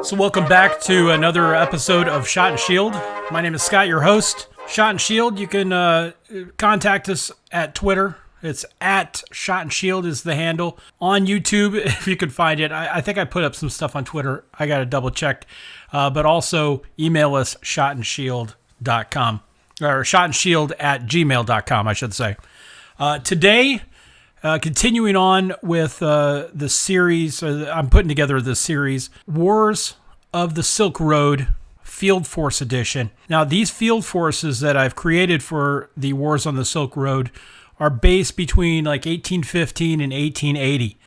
So welcome back to another episode of Shot and Shield. My name is Scott, your host. Shot and Shield, you can contact us at Twitter. It's at Shot and Shield is the handle. On YouTube, if you could find it. I think I put up some stuff on Twitter. I got to double check. But also email us shotandshield.com or shotandshield@gmail.com, I should say. Today, continuing on with the series, I'm putting together this series, Wars of the Silk Road Field Force Edition. Now, these field forces that I've created for the Wars on the Silk Road are based between like 1815 and 1880.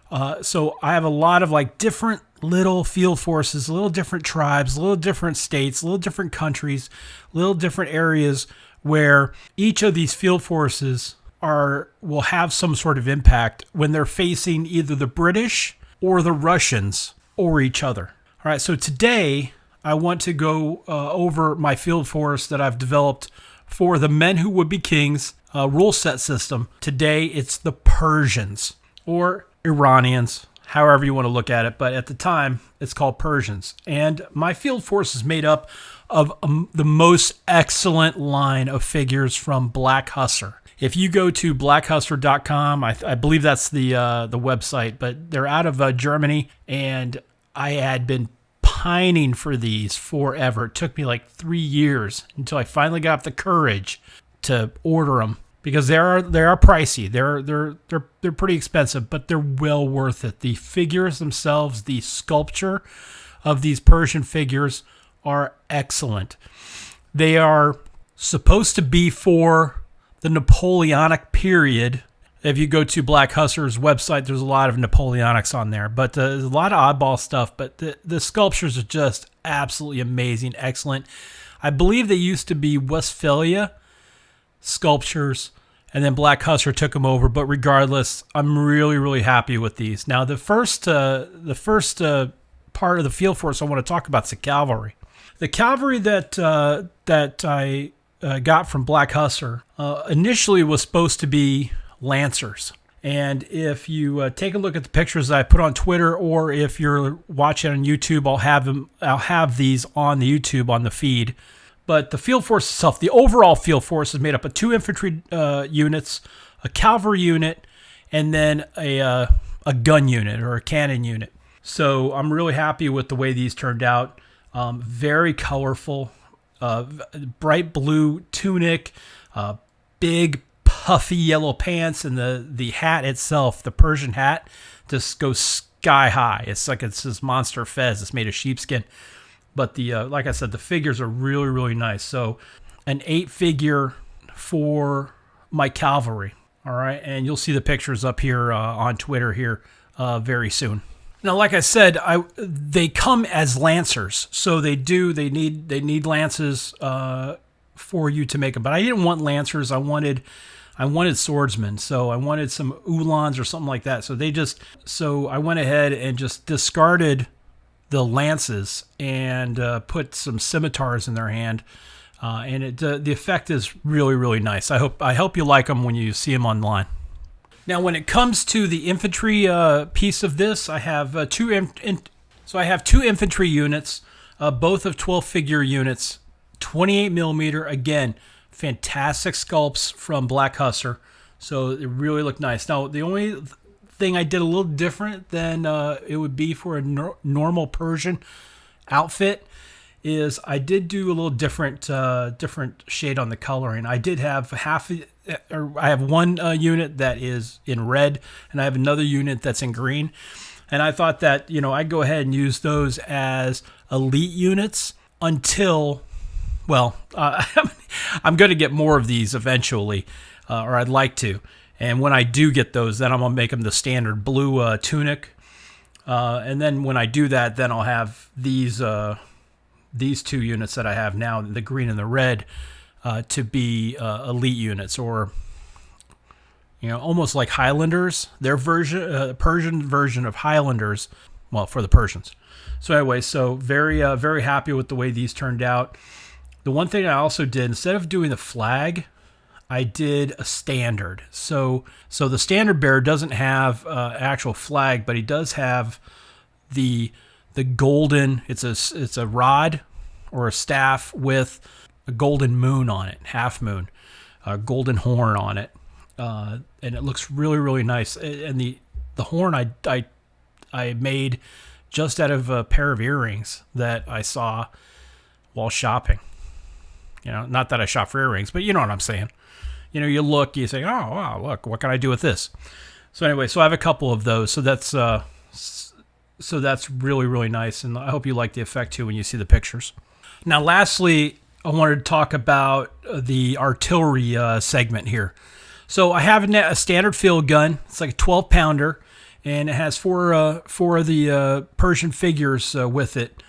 So I have a lot of like different little field forces, little different tribes, little different states, little different countries, little different areas where each of these field forces will have some sort of impact when they're facing either the British or the Russians or each other. All right, so today I want to go over my field force that I've developed for the Men Who Would Be Kings rule set system. Today it's the Persians or Iranians, however you want to look at it, but at the time it's called Persians. And my field force is made up of the most excellent line of figures from Black Hussar. If you go to blackhussar.com, I believe that's the website, but they're out of Germany, and I had been pining for these forever. It took me like 3 years until I finally got the courage to order them because they are pricey. They're pretty expensive, but they're well worth it. The figures themselves, the sculpture of these Persian figures are excellent. They are supposed to be for the Napoleonic period. If you go to Black Hussar's website, there's a lot of Napoleonics on there, but there's a lot of oddball stuff, but the sculptures are just absolutely amazing, excellent. I believe they used to be Westphalia sculptures, and then Black Hussar took them over, but regardless, I'm really, really happy with these. Now, the first part of the field force I want to talk about is the cavalry. The cavalry that I got from Black Hussar initially was supposed to be Lancers. And if you take a look at the pictures I put on Twitter, or if you're watching on YouTube, I'll have these on the YouTube on the feed. But the field force itself, the overall field force is made up of 2 infantry units, a cavalry unit, and then a gun unit or a cannon unit. So I'm really happy with the way these turned out. Very colorful, bright blue tunic, big puffy yellow pants, and the hat itself, the Persian hat, just goes sky high. It's like it's this monster fez. It's made of sheepskin. But like I said, the figures are really, really nice. So an 8-figure for my cavalry. All right. And you'll see the pictures up here on Twitter here very soon. Now, like I said, they come as Lancers. So they need lances for you to make them. But I didn't want Lancers. I wanted swordsmen. So I wanted some Uhlans or something like that. So I went ahead and just discarded the lances and put some scimitars in their hand, and the effect is really, really nice. I hope you like them when you see them online. Now, when it comes to the infantry piece of this, I have two infantry units, both of 12-figure units, 28 millimeter. Again, fantastic sculpts from Black Hussar, so they really look nice. Now, the only thing I did a little different than it would be for a normal Persian outfit is I did do a little different shade on the coloring. I did have I have one unit that is in red, and I have another unit that's in green. And I thought that I'd go ahead and use those as elite units until, I'm going to get more of these eventually, or I'd like to. And when I do get those, then I'm going to make them the standard blue tunic. And then when I do that, then I'll have these 2 units that I have now, the green and the red, to be elite units, or almost like Highlanders. Their Persian version of Highlanders, for the Persians. So anyway, very very happy with the way these turned out. The one thing I also did, instead of doing the flag, I did a standard. So the standard bearer doesn't have an actual flag, but he does have the the golden. It's a rod or a staff with a golden moon on it, half moon, a golden horn on it, and it looks really, really nice. And the horn I made just out of a pair of earrings that I saw while shopping. Not that I shop for earrings, but you know what I'm saying. You look, you say, oh wow, look, what can I do with this? So anyway, I have a couple of those. So that's really, really nice, and I hope you like the effect too when you see the pictures. Now, lastly, I wanted to talk about the artillery segment here. So I have a standard field gun. It's like a 12-pounder, and it has four of the Persian figures with it.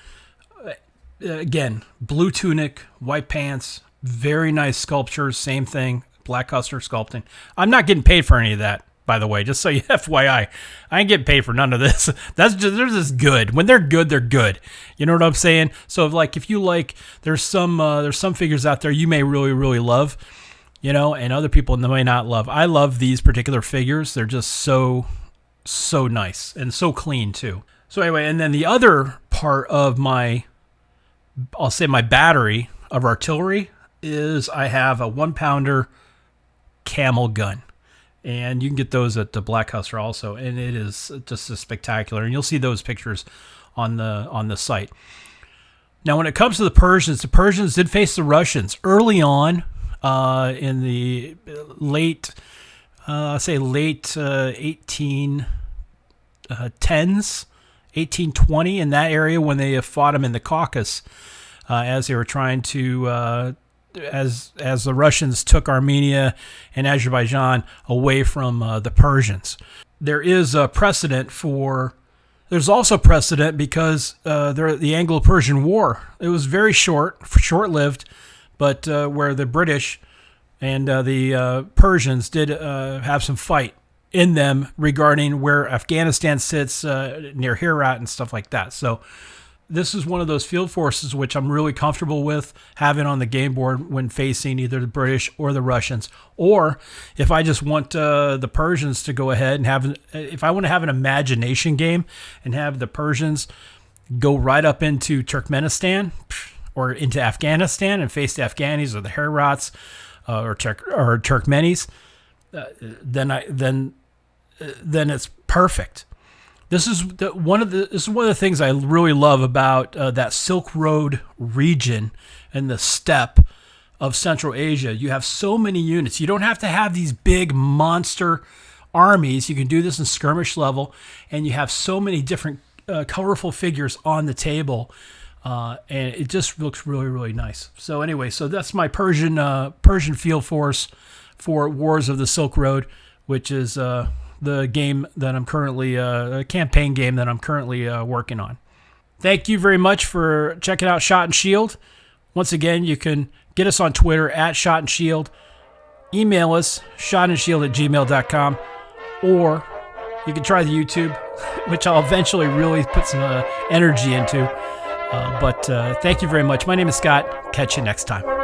Again, blue tunic, white pants, very nice sculptures. Same thing, black custom sculpting. I'm not getting paid for any of that, by the way, just so you FYI. I ain't getting paid for none of this. They're just good. When they're good, they're good. You know what I'm saying? So if you like, there's some figures out there you may really, really love, and other people may not love. I love these particular figures. They're just so nice and so clean too. So anyway, and then the other part of my battery of artillery is I have a 1-pounder camel gun. And you can get those at the Black Huster also, and it is just a spectacular. And you'll see those pictures on the site. Now, when it comes to the Persians did face the Russians early on in the late 1810s, 1820, in that area when they fought them in the Caucasus as they were trying to. As the Russians took Armenia and Azerbaijan away from the Persians. There's also precedent because the Anglo-Persian War, it was very short-lived, but where the British and the Persians did have some fight in them regarding where Afghanistan sits near Herat and stuff like that. So this is one of those field forces which I'm really comfortable with having on the game board when facing either the British or the Russians. Or if I just want the Persians to go ahead and if I want to have an imagination game and have the Persians go right up into Turkmenistan or into Afghanistan and face the Afghanis or the Herats or Turkmenis, then it's perfect. This is one of the things I really love about that Silk Road region and the steppe of Central Asia. You have so many units. You don't have to have these big monster armies. You can do this in skirmish level, and you have so many different colorful figures on the table, and it just looks really, really nice. So anyway, that's my Persian field force for Wars of the Silk Road, which is the game that I'm currently, a campaign game that I'm currently working on. Thank you very much for checking out Shot and Shield. Once again, you can get us on Twitter at Shot and Shield. Email us, shotandshield@gmail.com. Or you can try the YouTube, which I'll eventually really put some energy into. But thank you very much. My name is Scott. Catch you next time.